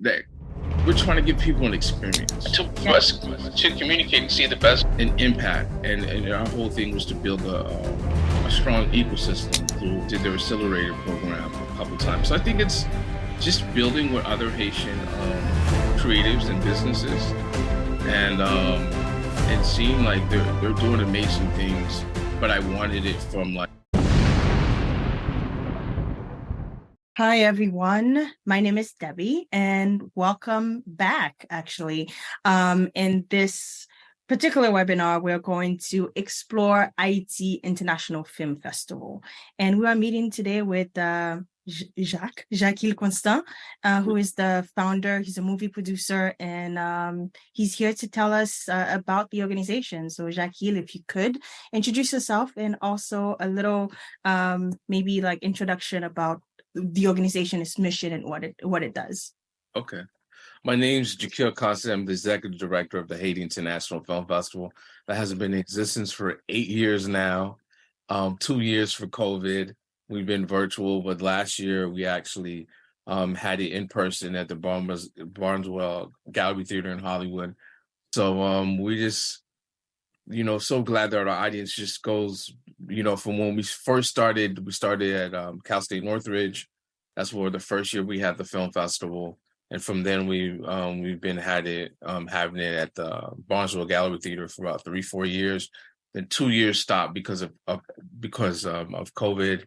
that we're trying to give people an experience to communicate and see the best an impact, and our whole thing was to build a strong ecosystem through did their accelerator program a couple times. So I think it's just building with other Haitian creatives and businesses, and seeing like they're doing amazing things, but I wanted it from like. Hi, everyone. My name is Debbie, and welcome back, actually. In this particular webinar, we're going to explore Haiti International Film Festival. And we are meeting today with Jacquil Constant, who is the founder. He's a movie producer, and he's here to tell us about the organization. So Jacquil, if you could introduce yourself and also a little maybe like introduction about the organization, its mission, and what it does. Okay. My name's Jacquil Constant. I'm the executive director of the Haiti International Film Festival. That has been in existence for 8 years now, 2 years for COVID. We've been virtual, but last year we actually had it in person at the Barneswell Gallery Theater in Hollywood. So we just, so glad that our audience just goes, from when we first started, we started at Cal State Northridge. That's where the first year we had the film festival. And from then we've been having it at the Barnesville Gallery Theater for about 3-4 years. Then 2 years stopped because of COVID.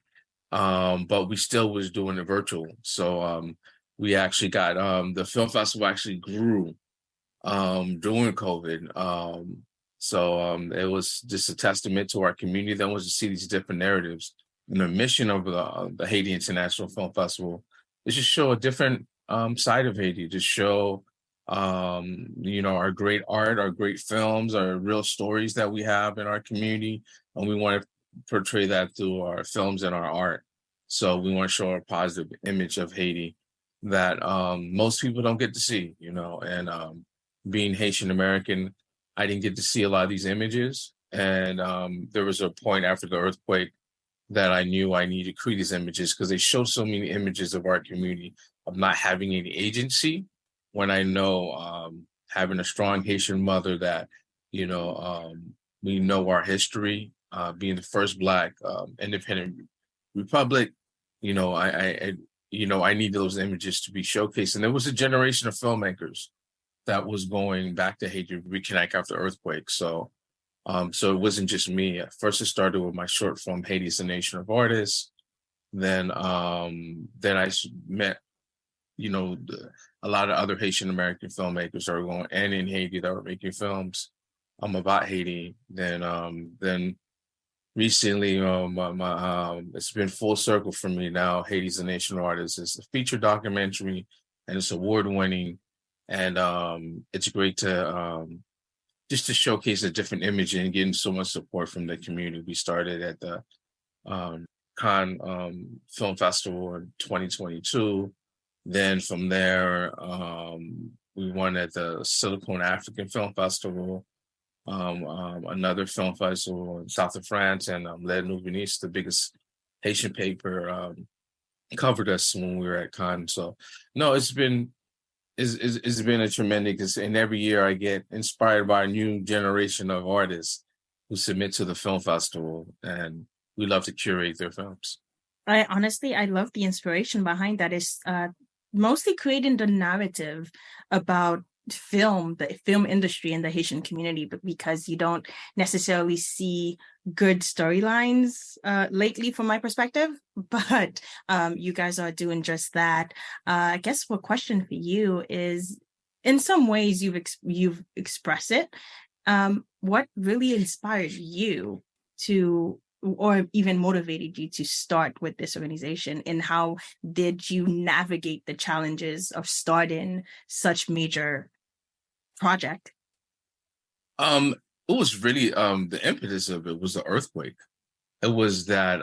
But we still was doing it virtual. So we actually got the film festival actually grew during COVID. So it was just a testament to our community that wants to see these different narratives. And the mission of the Haiti International Film Festival is just show a different side of Haiti, to show, our great art, our great films, our real stories that we have in our community. And we want to portray that through our films and our art. So we want to show a positive image of Haiti that most people don't get to see, and being Haitian American, I didn't get to see a lot of these images. And there was a point after the earthquake that I knew I needed to create these images because they show so many images of our community of not having any agency. When I know having a strong Haitian mother that, we know our history, being the first Black independent republic, I need those images to be showcased. And there was a generation of filmmakers that was going back to Haiti to reconnect after the earthquake. So it wasn't just me. At first, it started with my short film, Haiti is a Nation of Artists. Then I met, a lot of other Haitian American filmmakers that were going and in Haiti that were making films about Haiti. Then recently, it's been full circle for me now. Haiti's a Nation of Artists. It's a feature documentary and it's award-winning. And it's great to just to showcase a different image and getting so much support from the community. We started at the Cannes Film Festival in 2022. Then from there, we won at the Silicon African Film Festival, another film festival in south of France, and Les Nouvelles, the biggest Haitian paper, covered us when we were at Cannes. So no, it's been a tremendous, and every year I get inspired by a new generation of artists who submit to the film festival, and we love to curate their films. I love the inspiration behind that. Is mostly creating the narrative about the film industry and the Haitian community, but because you don't necessarily see good storylines lately from my perspective, but you guys are doing just that. I guess what question for you is, in some ways you've expressed it. What really inspired you to, or even motivated you to start with this organization, and how did you navigate the challenges of starting such major project? It was really the impetus of it was the earthquake. It was that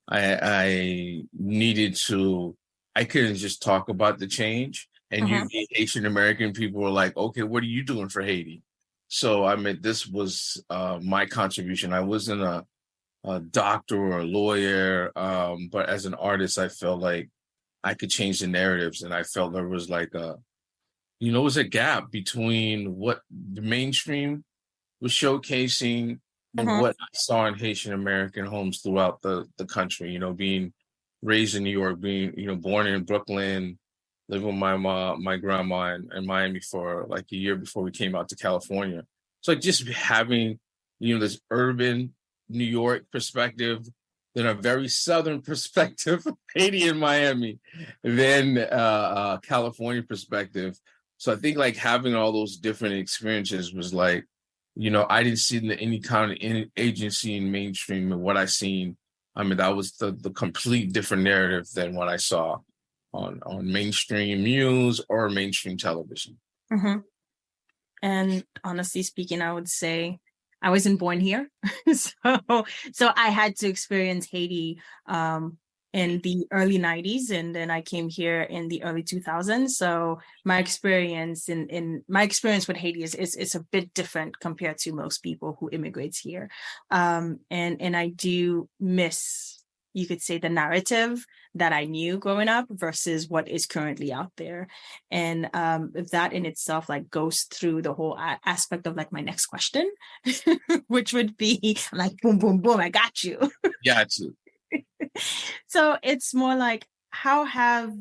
I needed to. I couldn't just talk about the change, and you Haitian American people were like, "Okay, what are you doing for Haiti?" So I mean, this was my contribution. I wasn't a doctor or a lawyer, but as an artist, I felt like I could change the narratives. And I felt there was like it was a gap between what the mainstream was showcasing and what I saw in Haitian American homes throughout the country, being raised in New York, being, born in Brooklyn, living with my mom, my grandma in Miami for like a year before we came out to California. So like just having, this urban New York perspective, then a very Southern perspective, Haiti and Miami, then California perspective. So I think like having all those different experiences was like, I didn't see any kind of agency in mainstream, and what I seen, I mean, that was the complete different narrative than what I saw on mainstream news or mainstream television. Mm-hmm. And honestly speaking, I would say I wasn't born here. so I had to experience Haiti in the early 90s, and then I came here in the early 2000s. So my experience with Haiti is a bit different compared to most people who immigrate here. And I do miss, you could say, the narrative that I knew growing up versus what is currently out there. And that in itself like goes through the whole aspect of like my next question, which would be like, boom, boom, boom, I got you. Got you. So it's more like, how have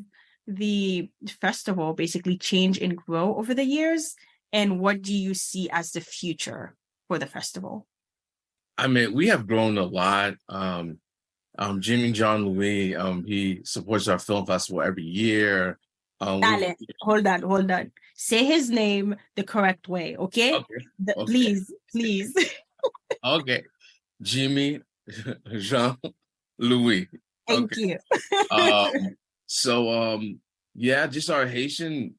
the festival basically changed and grow over the years? And what do you see as the future for the festival? I mean, we have grown a lot. Jimmy John Louis, he supports our film festival every year. Dale, hold on. Say his name the correct way, okay? Okay. Please. Okay. Jimmy Jean Louis. Thank you. Yeah, just our Haitian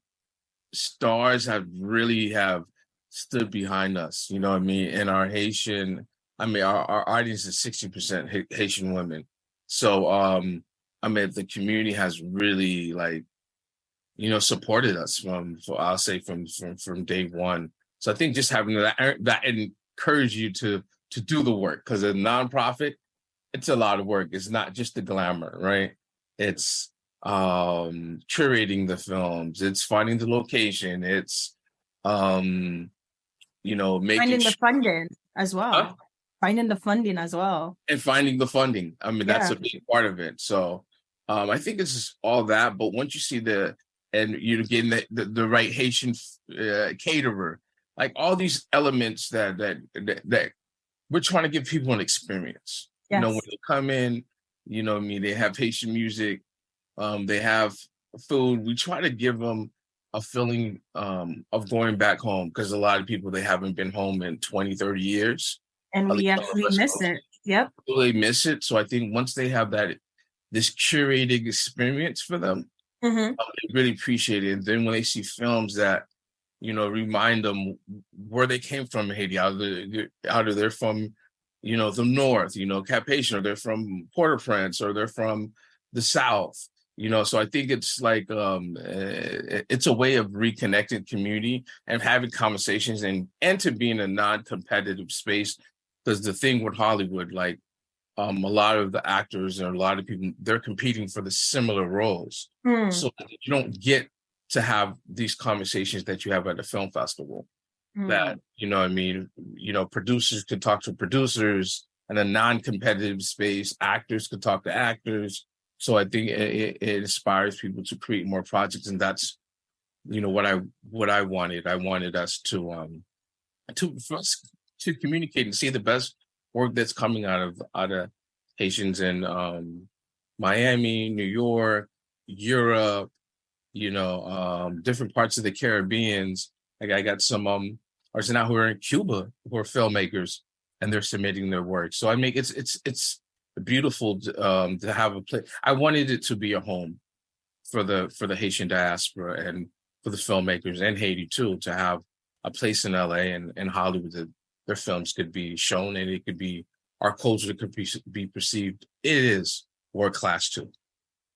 stars have stood behind us, you know what I mean? And our audience is 60% Haitian women. So, the community has really supported us from day one. So I think just having that encourage you to do the work, because a nonprofit, it's a lot of work. It's not just the glamour, right? It's curating the films. It's finding the location. It's making finding the funding as well. Finding the funding as well. And finding the funding. I mean, that's a big part of it. So I think it's just all that. But once you see you're getting the right Haitian caterer, like all these elements that we're trying to give people an experience. Yes. When they come in, they have Haitian music, they have food. We try to give them a feeling of going back home, because a lot of people, they haven't been home in 20, 30 years. And we actually miss it. Yep. They miss it. So I think once they have this curated experience for them, they really appreciate it. And then when they see films that, remind them where they came from in Haiti, either they're from, the North, Cap-Haitian, or they're from Port-au-Prince, or they're from the South, so I think it's like, it's a way of reconnecting community and having conversations and to be in a non-competitive space. Because the thing with Hollywood, like a lot of the actors and a lot of people, they're competing for the similar roles. So you don't get to have these conversations that you have at a film festival. That, producers could talk to producers in a non-competitive space. Actors could talk to actors. So I think it inspires people to create more projects. And that's, what I wanted. I wanted us to communicate and see the best work that's coming out of Haitians in Miami, New York, Europe, different parts of the Caribbean. Like I got some artists now who are in Cuba who are filmmakers, and they're submitting their work. So I mean, it's beautiful to have a place. I wanted it to be a home for the Haitian diaspora and for the filmmakers, and Haiti too, to have a place in LA and Hollywood that their films could be shown, and it could be, our culture could be perceived. It is world class too.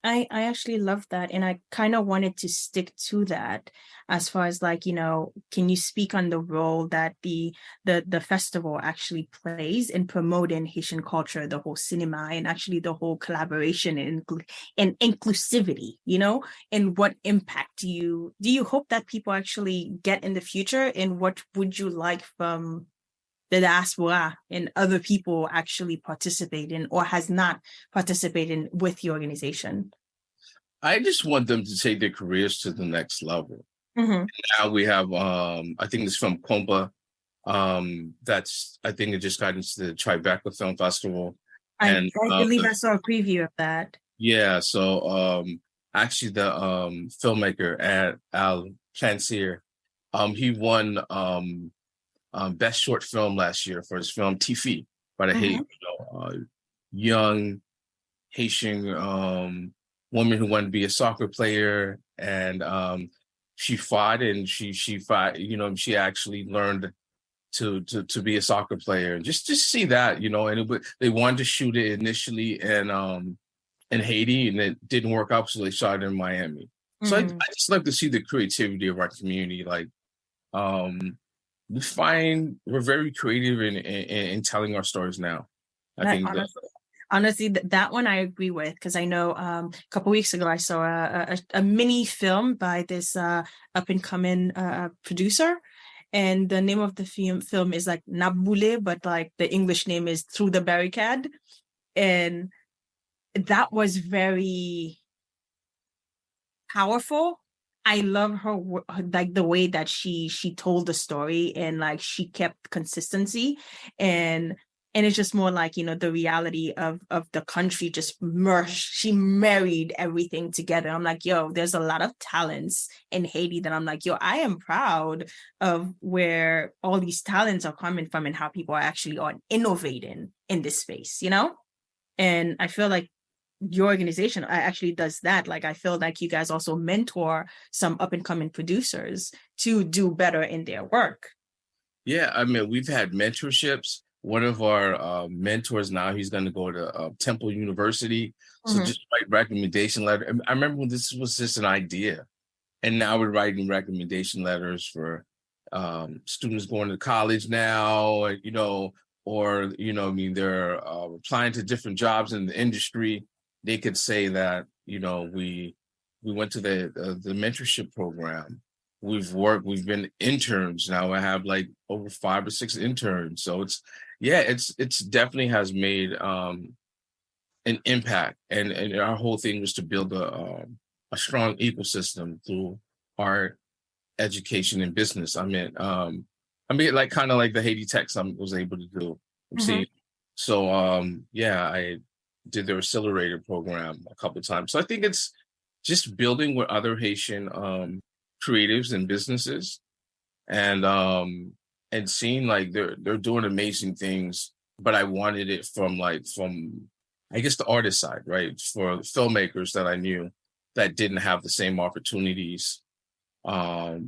I actually love that. And I kind of wanted to stick to that as far as like, can you speak on the role that the festival actually plays in promoting Haitian culture, the whole cinema, and actually the whole collaboration and inclusivity, and what impact do you hope that people actually get in the future? And what would you like from the diaspora and other people actually participate in or has not participated with the organization? I just want them to take their careers to the next level. Mm-hmm. Now we have, I think it's from Compa. I think it just got into the Tribeca Film Festival. I And believe I saw a preview of that. yeah, so actually the filmmaker at Al Plancier, he won best short film last year for his film Tifi by the Mm-hmm. young Haitian woman who wanted to be a soccer player, and she fought and she fought. She actually learned to be a soccer player, and just see that, and they wanted to shoot it initially in Haiti, and it didn't work out, so they shot it in Miami. So I just like to see the creativity of our community. Like, we're very creative in telling our stories now. I That think that. honestly, that one I agree with, because I know a couple weeks ago I saw a mini film by this up and coming producer, and the name of the film is like Nabule, but like the English name is Through the Barricade, and that was very powerful. I love her like the way that she told the story, and like she kept consistency, and it's just more like, the reality of the country just merged. She married everything together. I'm like, yo, there's a lot of talents in Haiti that I'm like, yo, I am proud of where all these talents are coming from and how people are actually innovating in this space, and I feel like your organization actually does that. Like, I feel like you guys also mentor some up and coming producers to do better in their work. Yeah, I mean, we've had mentorships. One of our mentors now, he's going to go to Temple University. So Mm-hmm. just write recommendation letter. I remember when this was just an idea, and now we're writing recommendation letters for students going to college now, or I mean, they're applying to different jobs in the industry. They could say that, we went to the mentorship program. We've been interns now. I have like over 5 or 6 interns. So it's definitely has made an impact. And our whole thing was to build a strong ecosystem through art, education, and business. Like kind of like the Haiti Tech Summit was able to do. Mm-hmm. So I did their accelerator program a couple of times. So I think it's just building with other Haitian creatives and businesses, and seeing like they're doing amazing things. But I wanted it from I guess the artist side, right? For filmmakers that I knew that didn't have the same opportunities. I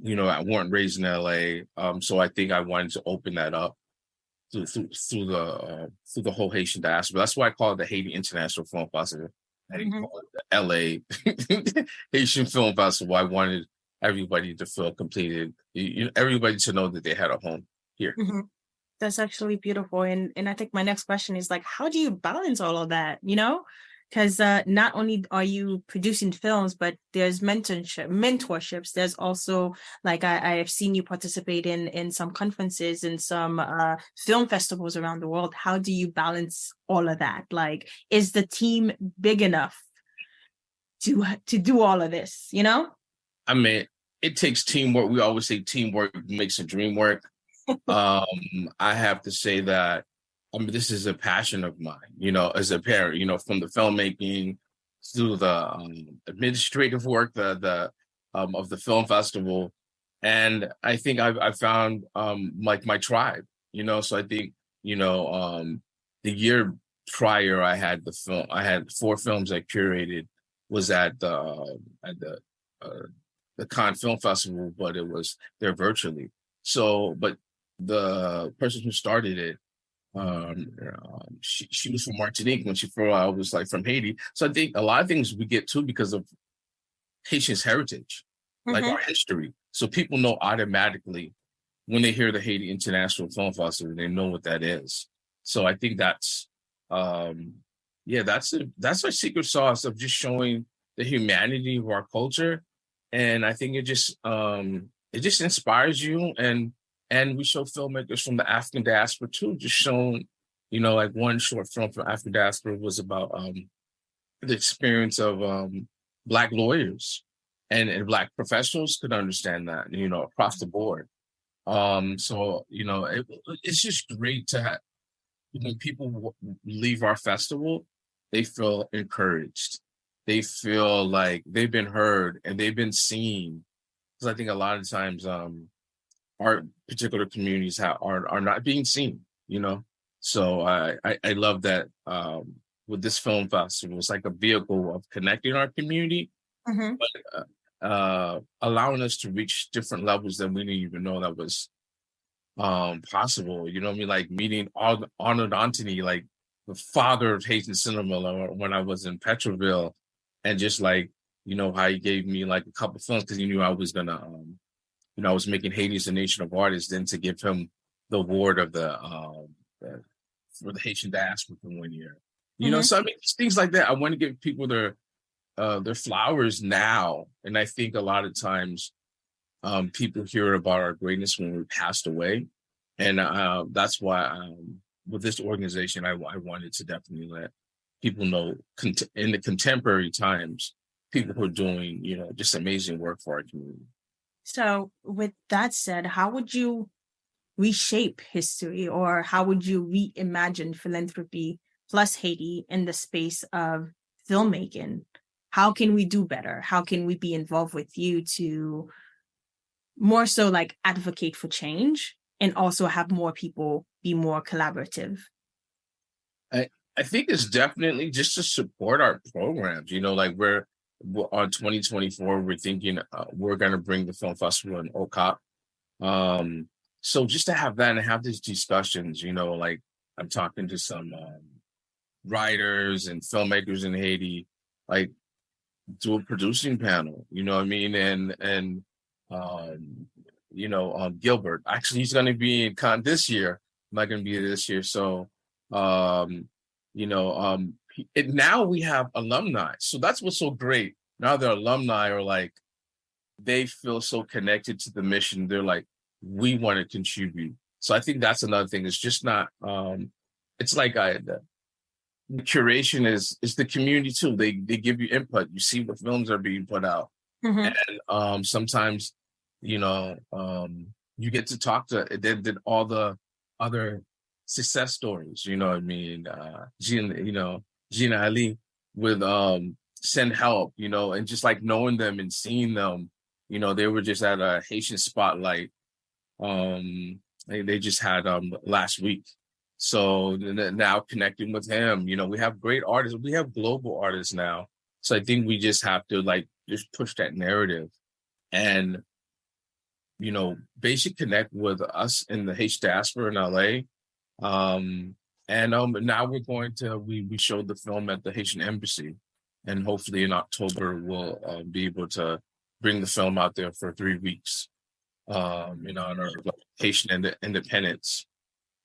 weren't raised in LA. So I think I wanted to open that up through the whole Haitian diaspora. That's why I call it the Haiti International Film Festival. I didn't call it the LA Haitian Film Festival. I wanted everybody to feel completed, everybody to know that they had a home here. Mm-hmm. That's actually beautiful. And I think my next question is like, how do you balance all of that? Because not only are you producing films, but there's mentorships. There's also like I have seen you participate in some conferences and some film festivals around the world. How do you balance all of that? Like, is the team big enough to do all of this? I mean, it takes teamwork. We always say teamwork makes a dream work. I have to say that, this is a passion of mine, as a parent, from the filmmaking through the administrative work, the of the film festival. And I think I've found like my tribe, so I think, the year prior I had 4 films I curated was at the Cannes Film Festival, but it was there virtually. So, but the person who started it, She was from Martinique when she was like from Haiti. So I think a lot of things we get too because of Haitian's heritage, like our history. So people know automatically when they hear the Haiti International Film Festival, they know what that is. So I think that's that's our secret sauce of just showing the humanity of our culture. And I think it just inspires you, and we show filmmakers from the African diaspora too, just showing, like one short film from African diaspora was about the experience of Black lawyers and Black professionals could understand that, across the board. So it's just great to have, when people leave our festival, they feel encouraged. They feel like they've been heard and they've been seen. Because I think a lot of times our particular communities are not being seen, So I love that with this film festival, it's like a vehicle of connecting our community, but allowing us to reach different levels that we didn't even know that was possible. You know what I mean? Like meeting Arnold Antony, like the father of Haitian cinema, when I was in Petroville, and just like, how he gave me like a couple films because he knew I was gonna I was making Haiti as a Nation of Artists, then to give him the award of for the Haitian diaspora for 1 year. So I mean, things like that. I want to give people their flowers now. And I think a lot of times people hear about our greatness when we passed away. And that's why with this organization, I wanted to definitely let people know in the contemporary times, people who are doing, just amazing work for our community. So with that said, how would you reshape history, or how would you reimagine philanthropy plus Haiti in the space of filmmaking? How can we do better? How can we be involved with you to more so like advocate for change and also have more people be more collaborative? I think it's definitely just to support our programs, like we're on 2024, we're thinking we're going to bring the film festival in OCOP. So just to have that and have these discussions, like I'm talking to some writers and filmmakers in Haiti, like do a producing panel, you know what I mean? And Gilbert, actually he's going to be in Cannes this year. I'm not going to be this year. So, now we have alumni. So that's what's so great. Now the alumni are like, they feel so connected to the mission. They're like, we want to contribute. So I think that's another thing. It's just not, it's like the curation is the community too. They give you input. You see what films are being put out. And sometimes, you get to talk to then all the other success stories, you know what I mean? Gina Ali with Send Help, and just like knowing them and seeing them, they were just at a Haitian Spotlight. They just had last week. So now connecting with him, we have great artists. We have global artists now. So I think we just have to just push that narrative and, basically connect with us in the Haitian diaspora in LA. And now we're going to, we showed the film at the Haitian Embassy, and hopefully in October we'll be able to bring the film out there for 3 weeks in honor of Haitian independence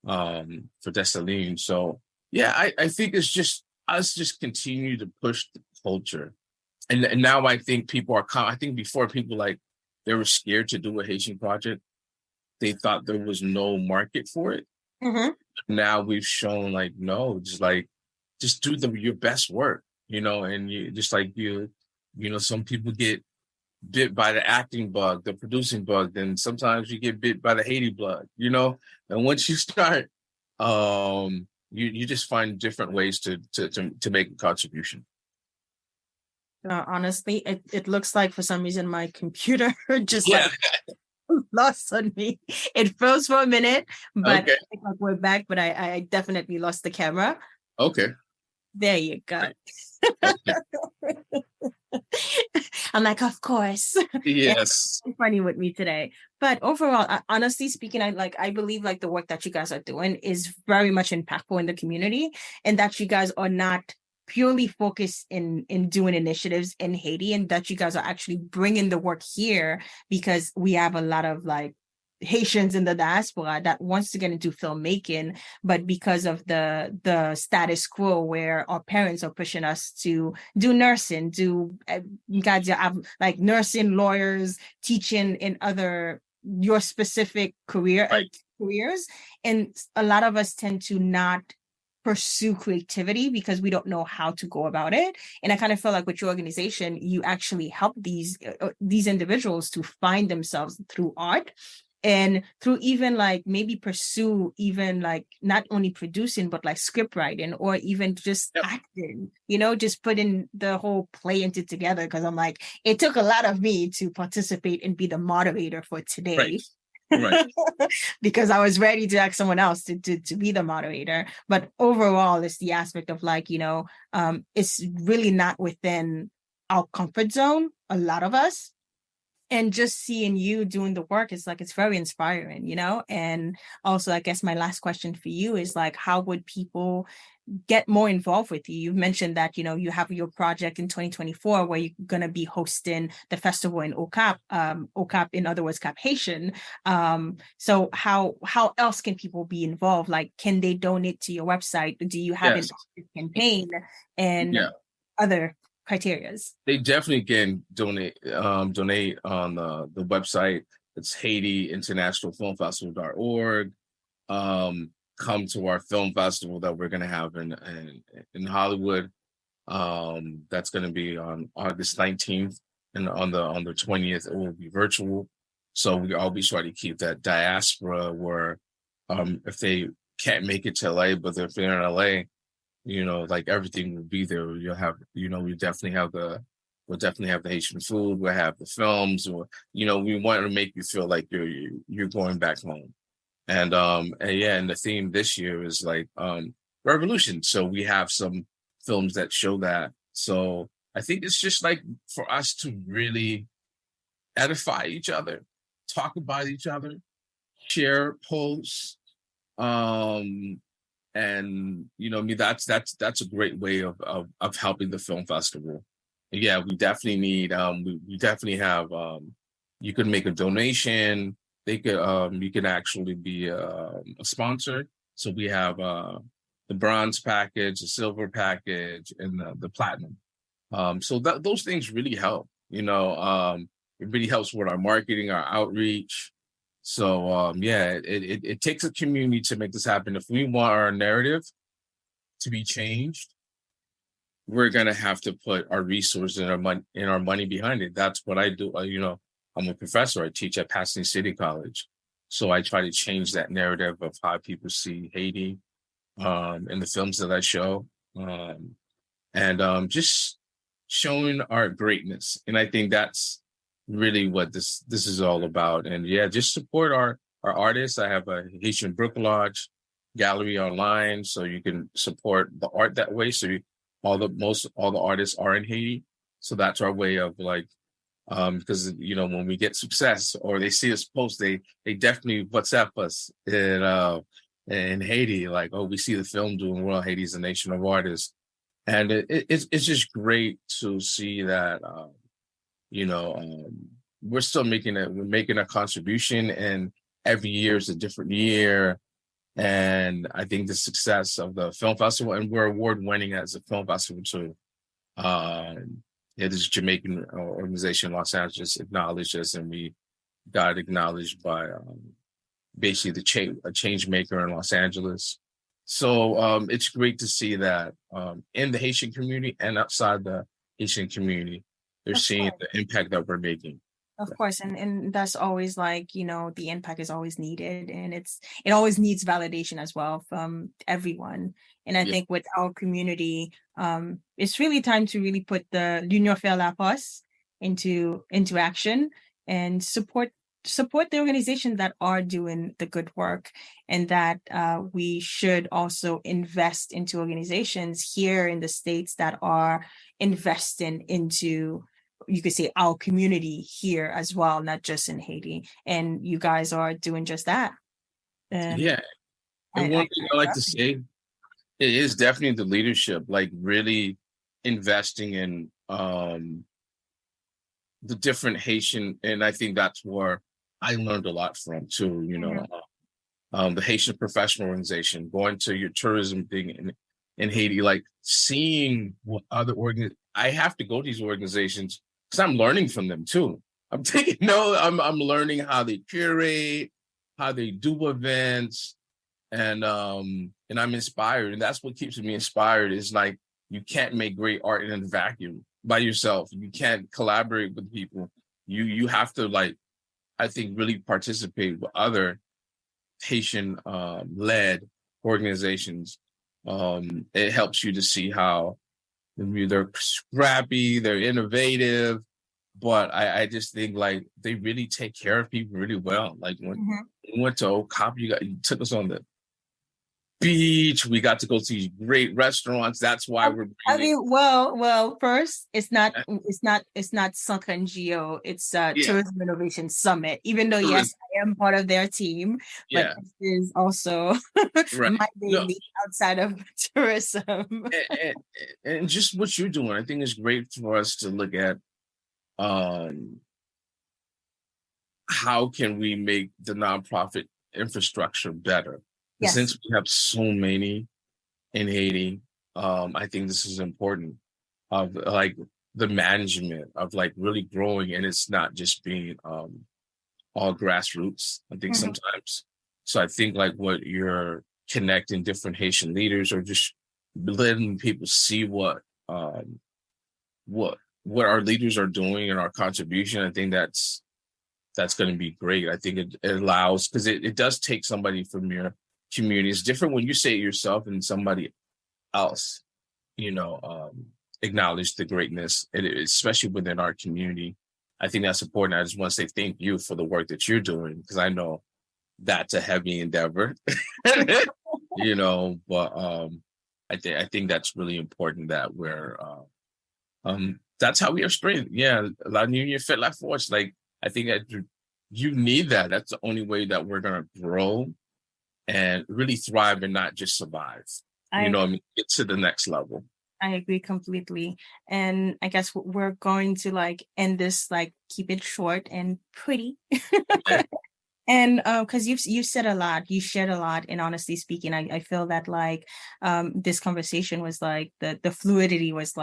for Dessalines. So yeah, I think it's just us just continue to push the culture. And now I think people are, I think before people they were scared to do a Haitian project. They thought there was no market for it. Now we've shown no, just do your best work, and you just some people get bit by the acting bug, the producing bug, then sometimes you get bit by the Haiti bug, and once you start, you just find different ways to make a contribution. Honestly, it looks like for some reason my computer just lost on me. It froze for a minute, but I think we're back. But I definitely lost the camera. Okay. There you go. Okay. I'm like, of course. Yes. It's funny with me today. But overall, honestly speaking, I believe like the work that you guys are doing is very much impactful in the community, and that you guys are not purely focused in doing initiatives in Haiti, and that you guys are actually bringing the work here because we have a lot of like Haitians in the diaspora that wants to get into filmmaking, but because of the status quo where our parents are pushing us to do nursing, do you guys have like nursing, lawyers, teaching in other your specific careers, and a lot of us tend to not pursue creativity because we don't know how to go about it. And I kind of feel like with your organization, you actually help these individuals to find themselves through art, and through even like maybe pursue even like not only producing but like script writing, or even just acting, just putting the whole play into together. Because I'm like, it took a lot of me to participate and be the moderator for today. Right. Because I was ready to ask someone else to be the moderator. But overall, it's the aspect of like, it's really not within our comfort zone, a lot of us. And just seeing you doing the work is like, it's very inspiring, And also, I guess my last question for you is like, how would people get more involved with you? You've mentioned that, you have your project in 2024 where you're going to be hosting the festival in OCAP, OCAP, in other words, Cap Haitian. So how else can people be involved? Like, can they donate to your website? Do you have an campaign and other criterias? They definitely can donate on the website. It's Haiti International Film Festival.org. Come to our film festival that we're going to have in Hollywood. That's going to be on August 19th, and on the 20th it will be virtual. So we always try to keep that diaspora where if they can't make it to LA, but if they're in LA, like everything will be there. You'll have, we'll definitely have the Haitian food. We'll have the films, or, we want to make you feel like you're going back home. And the theme this year is like revolution. So we have some films that show that. So I think it's just like for us to really edify each other, talk about each other, share posts, and that's a great way of helping the film festival. Yeah, we definitely need we definitely have you can make a donation. They could you can actually be a sponsor. So we have the bronze package, the silver package, and the platinum. So those things really help. It really helps with our marketing, our outreach. So it takes a community to make this happen. If we want our narrative to be changed, we're gonna have to put our resources and our money behind it. That's what I do. I'm a professor. I teach at Pasadena City College, so I try to change that narrative of how people see Haiti in the films that I show, and just showing our greatness. And I think that's really what this is all about. And just support our artists. I have a Haitian Brook Lodge gallery online, so you can support the art that way. So all the artists are in Haiti, so that's our way of like, because when we get success or they see us post, they definitely WhatsApp us in Haiti, like, oh, we see the film doing well. Haiti's a nation of artists, and it's just great to see that. We're still making a contribution, and every year is a different year. And I think the success of the film festival, and we're award winning as a film festival too. This Jamaican organization in Los Angeles acknowledged us, and we got acknowledged by basically a change maker in Los Angeles. So it's great to see that in the Haitian community and outside the Haitian community, they're seeing the impact that we're making. Of course, and that's always like, the impact is always needed, and it always needs validation as well from everyone. And I think with our community, it's really time to really put the l'Union Faire la Poste into action and support support the organizations that are doing the good work, and that we should also invest into organizations here in the States that are investing into, you could say, our community here as well, not just in Haiti. And you guys are doing just that. And Yeah. And one thing I like to say, it is definitely the leadership, like really investing in the different Haitian, and I think that's where I learned a lot from too, the Haitian Professional Organization, going to your tourism thing in Haiti, like seeing what other I have to go to these organizations because I'm learning from them too. I'm taking I'm learning how they curate, how they do events, and I'm inspired, and that's what keeps me inspired. Is like you can't make great art in a vacuum by yourself. You can't collaborate with people. You have to, like, I think, really participate with other Haitian led organizations. It helps you to see how they're scrappy, they're innovative, but I just think like they really take care of people really well. Like when we went to Old Cop, you took us on the beach. We got to go to great restaurants. That's why we're. Well, first, it's not Centre NGO. It's Tourism Innovation Summit. Even though yes, I am part of their team, but this is also my baby outside of tourism. And just what you're doing, I think is great for us to look at. How can we make the nonprofit infrastructure better? Yes. Since we have so many in Haiti, I think this is important, of like the management of like really growing, and it's not just being all grassroots. I think sometimes, so I think like what you're connecting different Haitian leaders, or just letting people see what our leaders are doing and our contribution. I think that's going to be great. I think it allows, because it does take somebody from your community. It's different when you say it yourself and somebody else, acknowledge the greatness, and especially within our community. I think that's important. I just want to say thank you for the work that you're doing, because I know that's a heavy endeavor, but I think that's really important that we're, that's how we are strength. Yeah. La Union fait la force. Like, I think that you need that. That's the only way that we're going to grow and really thrive, and not just survive. Get to the next level. I agree completely. And I guess we're going to end this, keep it short and pretty. And because you said a lot, you shared a lot, and honestly speaking, I feel that this conversation was the fluidity was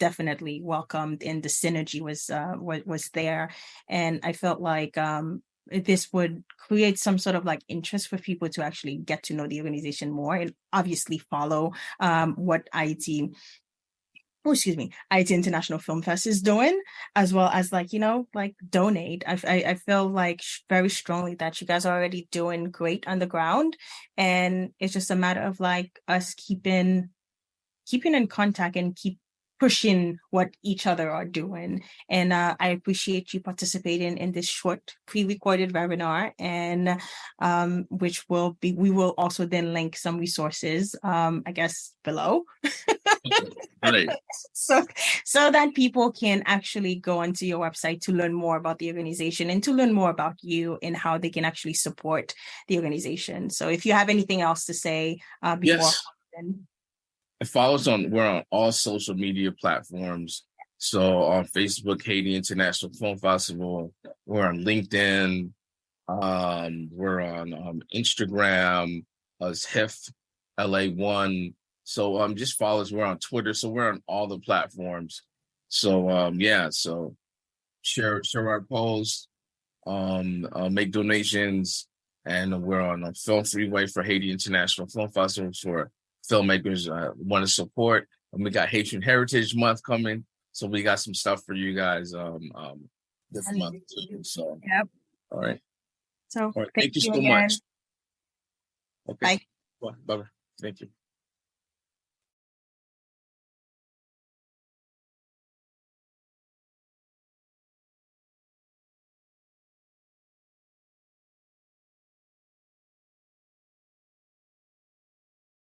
definitely welcomed, and the synergy was there, and I felt like this would create some sort of interest for people to actually get to know the organization more, and obviously follow what Haiti International Film Fest is doing, as well as donate. I feel very strongly that you guys are already doing great on the ground, and it's just a matter of us keeping in contact and keep pushing what each other are doing. And I appreciate you participating in this short pre-recorded webinar, and we will also then link some resources, I guess, below. Right. So that people can actually go onto your website to learn more about the organization, and to learn more about you and how they can actually support the organization. So if you have anything else to say before. Yes. Follow us we're on all social media platforms. So on Facebook, Haiti International Film Festival. We're on LinkedIn. We're on Instagram as HIF LA1. So just follow us. We're on Twitter. So we're on all the platforms. So so share our posts, make donations, and we're on a Film Freeway for Haiti International Film Festival for filmmakers want to support. And we got Haitian Heritage Month coming, so we got some stuff for you guys this month too. So yep. All right. So all right. Thank you so again. much. Okay. Bye. Bye. Thank you.